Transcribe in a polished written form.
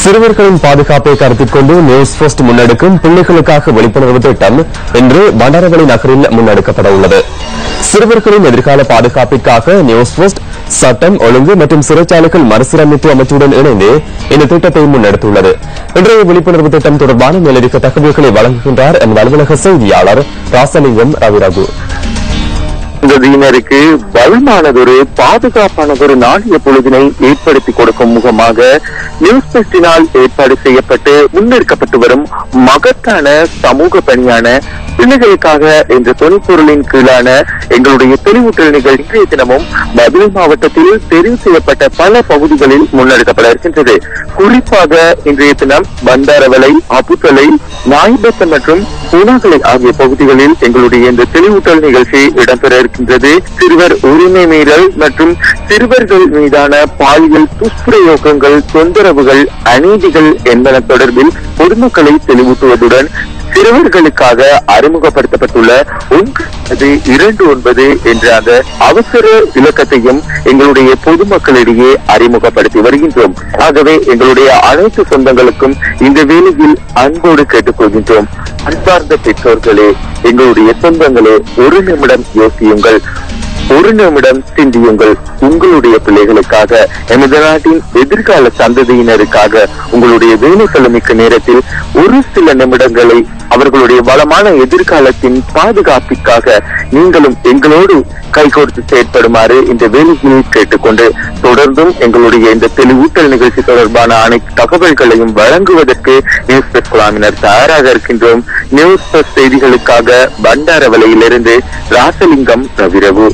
சிறுவர்களின் பாதுகாப்பை கருத்தில் கொண்டு நியூஸ் போஸ்ட் முன்னெடுக்கும் பிள்ளைகளுக்காக விழிப்புணர்வு திட்டம் இன்று பண்டாரவளை நகரில் முன்னெடுக்கப்பட உள்ளது. சிறுவர்களின் எதிர்கால பாதுகாப்பிற்காக நியூஸ் போஸ்ட் சட்டம் ஒழுங்கு மற்றும் சிறைச்சாலைகள் மறுசீரமைப்பு அமைச்சுடன் இணைந்து இந்த திட்டத்தை முன்னெடுத்துள்ளது. இன்றைய விழிப்புணர்வு திட்டம் தொடர்பான மேலதிக தகவல்களை வழங்குகின்றார் எமது அலுவலக செய்தியாளர் ராசலிங்கம் ரவிராகு. சந்ததியினருக்கு வளமானதொரு பாதுகாப்பானதொரு நாளைய பொழுதினை ஏற்படுத்தி கொடுக்கும் முகமாக நியூஸ் போஸ்டினால் ஏற்பாடு செய்யப்பட்டு முன்னெடுக்கப்பட்டு வரும் மகத்தான சமூக பணியான பிள்ளைகளுக்காக என்ற தொனிப்பொருளின் கீழான எங்களுடைய தெளிவூட்டல் நிகழ்ச்சி இன்றைய தினமும் மதுரை மாவட்டத்தில் தெரிவு செய்யப்பட்ட பல பகுதிகளில் முன்னெடுக்கப்பட இருக்கின்றது. குறிப்பாக இன்றைய தினம் பண்டாரவளை, அபுத்தலை, நாய்பத்தம் மற்றும் பூனாகலை ஆகிய பகுதிகளில் எங்களுடைய இந்த தெளிவூட்டல் நிகழ்ச்சி இடம்பெற இருக்கின்றது. சிறுவர் உரிமை மீறல் மற்றும் சிறுவர்கள் மீதான பாலியல் துஷ்பிரயோகங்கள், தொந்தரவுகள், அநீதிகள் என்பன தொடர்பில் பொதுமக்களை தெளிவூட்டுவதுடன் சிறுவர்களுக்காக அறிமுகப்படுத்தப்பட்டுள்ள 129 என்ற அந்த அவசர இலக்கத்தையும் எங்களுடைய பொதுமக்களிடையே அறிமுகப்படுத்தி வருகின்றோம். ஆகவே எங்களுடைய அனைத்து சொந்தங்களுக்கும் இந்த வேளையில் அன்போடு கேட்டுக்கொள்கின்றோம். அன்பார்ந்த பெற்றோர்களே, எங்களுடைய சொந்தங்களே, ஒரு நிமிடம் யோசியுங்கள், ஒரு நிமிடம் சிந்தியுங்கள். உங்களுடைய பிள்ளைகளுக்காக, எமது நாட்டின் எதிர்கால சந்ததியினருக்காக உங்களுடைய வேலை செலமிக்க நேரத்தில் ஒரு சில நிமிடங்களை அவர்களுடைய வளமான எதிர்காலத்தின் பாதுகாப்பிற்காக நீங்களும் எங்களோடு கைகோர்த்து செயற்படுமாறு இந்த வேலையில் கேட்டுக்கொண்டு தொடர்ந்தும் எங்களுடைய இந்த தெளிவூட்டல் நிகழ்ச்சி தொடர்பான அனைத்து தகவல்களையும் வழங்குவதற்கு நியூஸ் பிரஸ் குழாமினர் தயாராக இருக்கின்றோம். நியூஸ் பிரஸ் செய்திகளுக்காக பண்டாரவளையிலிருந்து ராசலிங்கம் ரவிரகு.